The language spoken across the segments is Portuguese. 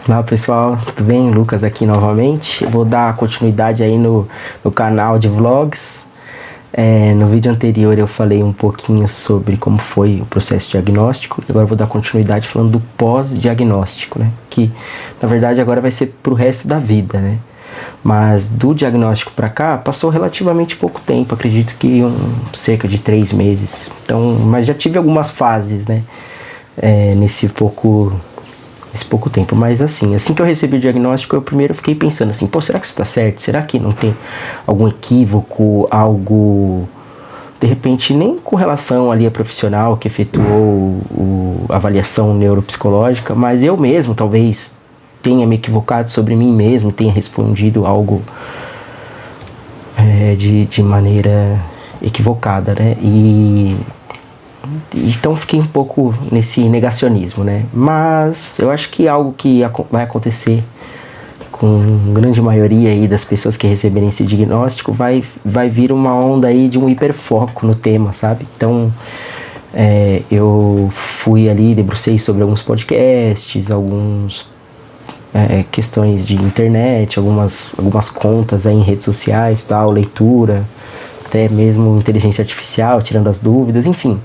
Olá pessoal, tudo bem? Lucas aqui novamente. Eu vou dar continuidade aí no canal de vlogs. No vídeo anterior eu falei um pouquinho sobre como foi o processo diagnóstico. Agora eu vou dar continuidade falando do pós-diagnóstico, né? Que na verdade agora vai ser pro resto da vida, né? Mas do diagnóstico para cá passou relativamente pouco tempo, acredito que cerca de 3 meses. Então, mas já tive algumas fases, né? Nesse pouco tempo, mas assim que eu recebi o diagnóstico, eu primeiro fiquei pensando assim, será que isso tá certo? Será que não tem algum equívoco, algo, de repente, nem com relação ali a profissional que efetuou a avaliação neuropsicológica, mas eu mesmo talvez tenha me equivocado sobre mim mesmo, tenha respondido algo de maneira equivocada, né? Então fiquei um pouco nesse negacionismo, né? Mas eu acho que algo que vai acontecer com a grande maioria aí das pessoas que receberem esse diagnóstico vai vir uma onda aí de um hiperfoco no tema, sabe? Então eu fui ali, debrucei sobre alguns podcasts, alguns questões de internet, algumas contas aí em redes sociais, tal, leitura, até mesmo inteligência artificial, tirando as dúvidas, enfim.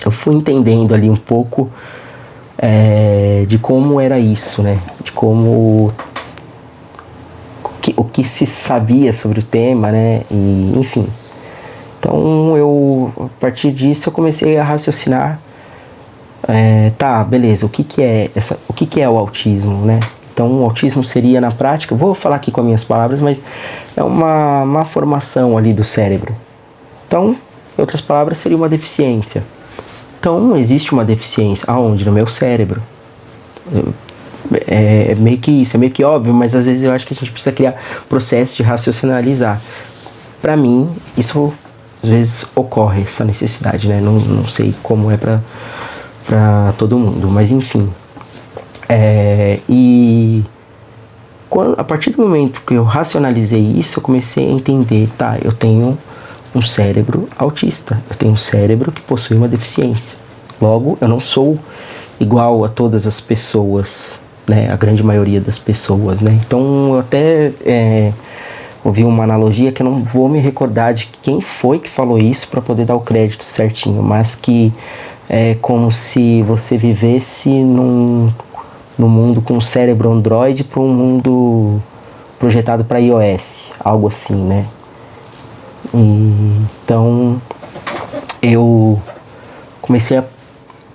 Eu fui entendendo ali um pouco de como era isso, né? De como o que se sabia sobre o tema, né? E, enfim. Então, a partir disso, eu comecei a raciocinar. Tá, beleza, o que é o autismo, né? Então, o autismo seria, na prática, vou falar aqui com as minhas palavras, mas é uma má formação ali do cérebro. Então, em outras palavras, seria uma deficiência. Então, existe uma deficiência. Aonde? No meu cérebro. É meio que isso, é meio que óbvio, mas às vezes eu acho que a gente precisa criar processo de raciocinalizar. Para mim, isso às vezes ocorre, essa necessidade, né? Não sei como é para todo mundo, mas enfim. A partir do momento que eu racionalizei isso, eu comecei a entender, tá, eu tenho um cérebro autista, eu tenho um cérebro que possui uma deficiência. Logo, eu não sou igual a todas as pessoas, né, a grande maioria das pessoas, né. Então, eu até ouvi uma analogia que eu não vou me recordar de quem foi que falou isso para poder dar o crédito certinho, mas que é como se você vivesse num mundo com um cérebro Android para um mundo projetado para iOS, algo assim, né. Então eu comecei a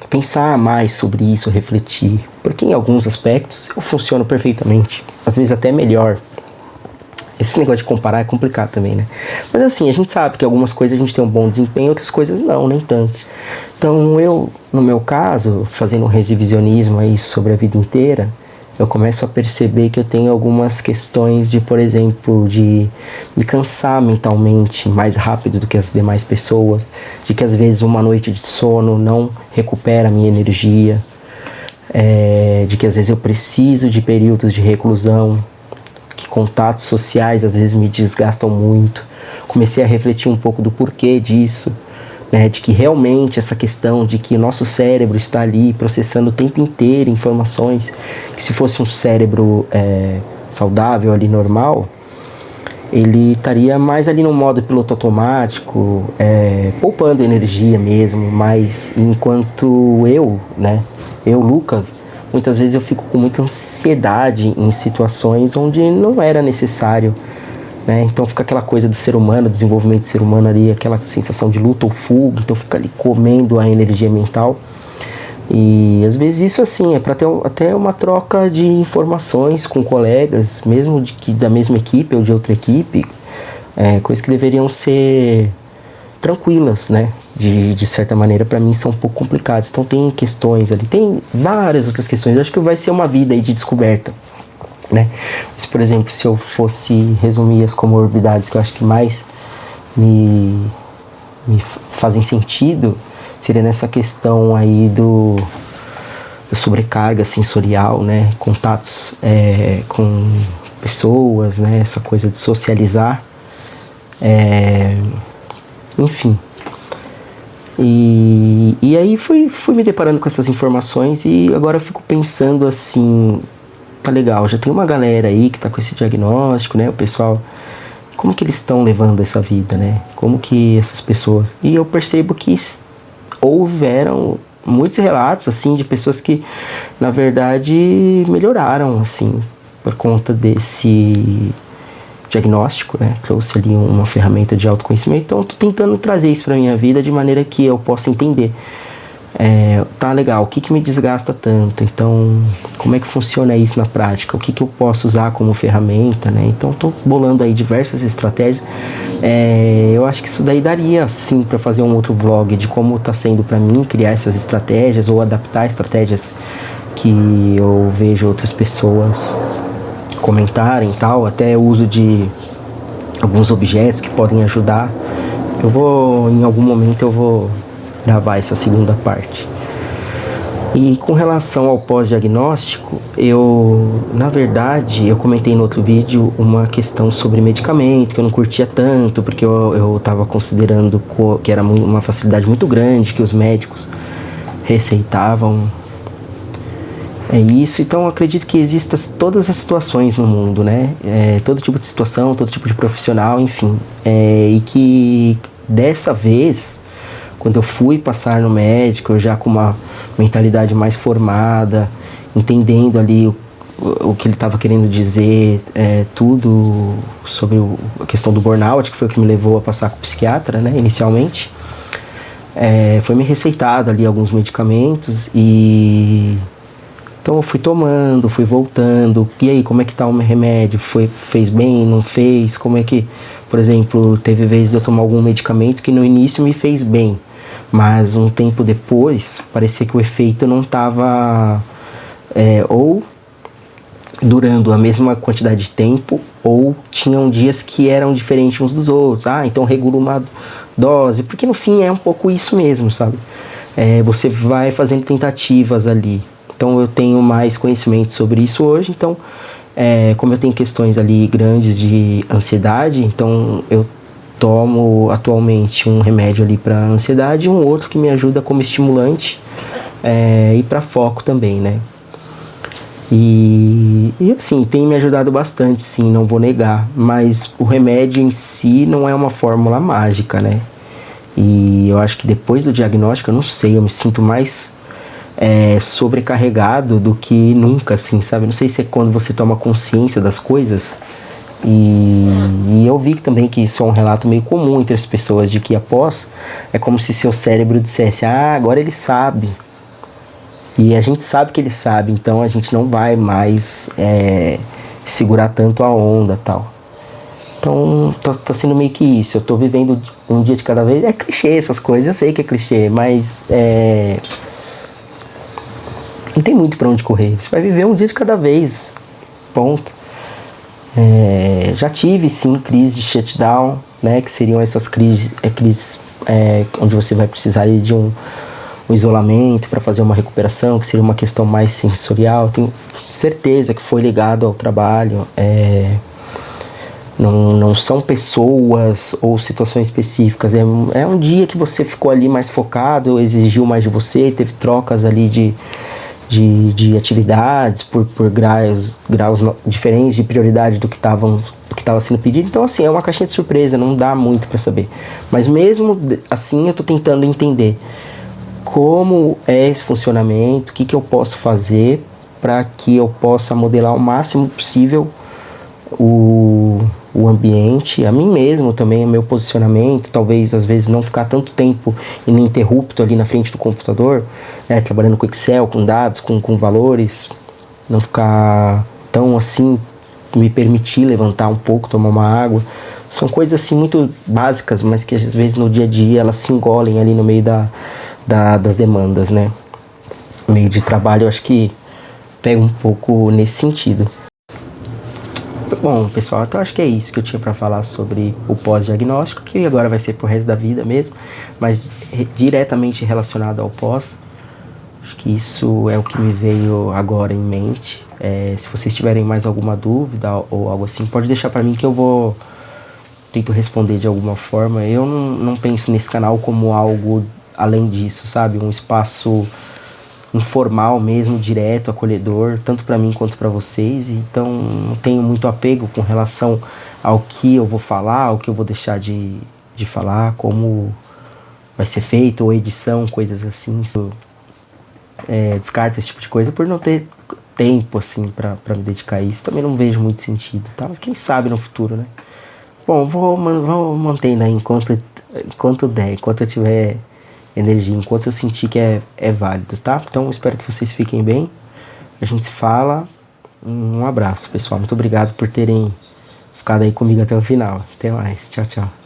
pensar mais sobre isso, refletir, porque em alguns aspectos eu funciono perfeitamente, às vezes até melhor. Esse negócio de comparar é complicado também, né? Mas assim, a gente sabe que algumas coisas a gente tem um bom desempenho, outras coisas não, nem tanto. Então eu, no meu caso, fazendo um revisionismo aí sobre a vida inteira, eu começo a perceber que eu tenho algumas questões de, por exemplo, de me cansar mentalmente mais rápido do que as demais pessoas, de que às vezes uma noite de sono não recupera a minha energia, de que às vezes eu preciso de períodos de reclusão, que contatos sociais às vezes me desgastam muito. Comecei a refletir um pouco do porquê disso, né, de que realmente essa questão de que o nosso cérebro está ali processando o tempo inteiro informações, que se fosse um cérebro saudável ali, normal, ele estaria mais ali no modo piloto automático, poupando energia mesmo, mas enquanto eu, Lucas, muitas vezes eu fico com muita ansiedade em situações onde não era necessário, né? Então fica aquela coisa do ser humano, do desenvolvimento do ser humano ali, aquela sensação de luta ou fuga, então fica ali comendo a energia mental. E às vezes isso assim é para ter até uma troca de informações com colegas, mesmo da mesma equipe ou de outra equipe, coisas que deveriam ser tranquilas, né? De certa maneira, para mim são um pouco complicadas. Então tem questões ali, tem várias outras questões. Eu acho que vai ser uma vida aí de descoberta, né? Mas, por exemplo, se eu fosse resumir as comorbidades que eu acho que mais me fazem sentido, seria nessa questão aí da sobrecarga sensorial, né? Contatos com pessoas, né? Essa coisa de socializar, enfim. E aí fui me deparando com essas informações e agora eu fico pensando assim, tá legal, já tem uma galera aí que tá com esse diagnóstico, né? O pessoal, como que eles estão levando essa vida, né? Como que essas pessoas... E eu percebo que houveram muitos relatos, assim, de pessoas que, na verdade, melhoraram, assim, por conta desse diagnóstico, né? Trouxe ali uma ferramenta de autoconhecimento. Então, eu tô tentando trazer isso pra minha vida de maneira que eu possa entender. Tá legal, o que me desgasta tanto? Então, como é que funciona isso na prática? O que eu posso usar como ferramenta, né? Então, tô bolando aí diversas estratégias. Eu acho que isso daí daria, sim, para fazer um outro vlog de como tá sendo para mim criar essas estratégias ou adaptar estratégias que eu vejo outras pessoas comentarem e tal, até o uso de alguns objetos que podem ajudar. Em algum momento eu vou gravar essa segunda parte. E com relação ao pós-diagnóstico, na verdade, eu comentei no outro vídeo uma questão sobre medicamento, que eu não curtia tanto, porque eu estava considerando que era uma facilidade muito grande, que os médicos receitavam. É isso, então eu acredito que existam todas as situações no mundo, né? Todo tipo de situação, todo tipo de profissional, enfim. E que dessa vez, quando eu fui passar no médico, eu já com uma mentalidade mais formada, entendendo ali o que ele estava querendo dizer, tudo sobre a questão do burnout, que foi o que me levou a passar com o psiquiatra, né, inicialmente. Foi me receitado ali alguns medicamentos e então eu fui tomando, fui voltando. E aí, como é que tá o meu remédio? Fez bem, não fez? Como é que, por exemplo, teve vezes de eu tomar algum medicamento que no início me fez bem, mas um tempo depois parecia que o efeito não estava ou durando a mesma quantidade de tempo, ou tinham dias que eram diferentes uns dos outros. Então regula uma dose, porque no fim é um pouco isso mesmo, sabe? Você vai fazendo tentativas ali. Então eu tenho mais conhecimento sobre isso hoje, então como eu tenho questões ali grandes de ansiedade, então eu tomo atualmente um remédio ali para ansiedade e um outro que me ajuda como estimulante e para foco também, né? E assim, tem me ajudado bastante, sim, não vou negar, mas o remédio em si não é uma fórmula mágica, né? E eu acho que depois do diagnóstico, eu não sei, eu me sinto mais sobrecarregado do que nunca, assim, sabe? Não sei se é quando você toma consciência das coisas. E eu vi também que isso é um relato meio comum entre as pessoas, de que após é como se seu cérebro dissesse: agora ele sabe. E a gente sabe que ele sabe, então a gente não vai mais segurar tanto a onda e tal. Então tá sendo meio que isso, eu tô vivendo um dia de cada vez. É clichê essas coisas, eu sei que é clichê, mas não tem muito pra onde correr. Você vai viver um dia de cada vez, ponto. Já tive sim crise de shutdown, né, que seriam essas crises onde você vai precisar de um isolamento para fazer uma recuperação, que seria uma questão mais sensorial. Tenho certeza que foi ligado ao trabalho. Não são pessoas ou situações específicas, é um dia que você ficou ali mais focado, exigiu mais de você, teve trocas ali de atividades por graus diferentes de prioridade do que estava sendo pedido. Então assim, é uma caixinha de surpresa, não dá muito para saber, mas mesmo assim eu estou tentando entender como é esse funcionamento, o que eu posso fazer para que eu possa modelar o máximo possível o ambiente, a mim mesmo também, o meu posicionamento, talvez às vezes não ficar tanto tempo ininterrupto ali na frente do computador, trabalhando com Excel, com dados, com valores, não ficar tão assim, me permitir levantar um pouco, tomar uma água. São coisas assim muito básicas, mas que às vezes no dia a dia elas se engolem ali no meio das demandas, né? O meio de trabalho eu acho que pega um pouco nesse sentido. Bom, pessoal, então acho que é isso que eu tinha para falar sobre o pós-diagnóstico, que agora vai ser pro resto da vida mesmo, mas diretamente relacionado ao pós. Acho que isso é o que me veio agora em mente. Se vocês tiverem mais alguma dúvida ou algo assim, pode deixar para mim que eu tento responder de alguma forma. Eu não penso nesse canal como algo além disso, sabe? Um espaço informal mesmo, direto, acolhedor, tanto para mim quanto para vocês. Então não tenho muito apego com relação ao que eu vou falar, ao que eu vou deixar de falar, como vai ser feito, ou edição, coisas assim. Descarto esse tipo de coisa por não ter tempo assim para me dedicar a isso. Também não vejo muito sentido, tá? Mas quem sabe no futuro, né? Bom, vou mantendo aí enquanto der, enquanto eu tiver energia, enquanto eu sentir que é válido, tá? Então espero que vocês fiquem bem. A gente se fala. Um abraço, pessoal. Muito obrigado por terem ficado aí comigo até o final. Até mais. Tchau, tchau.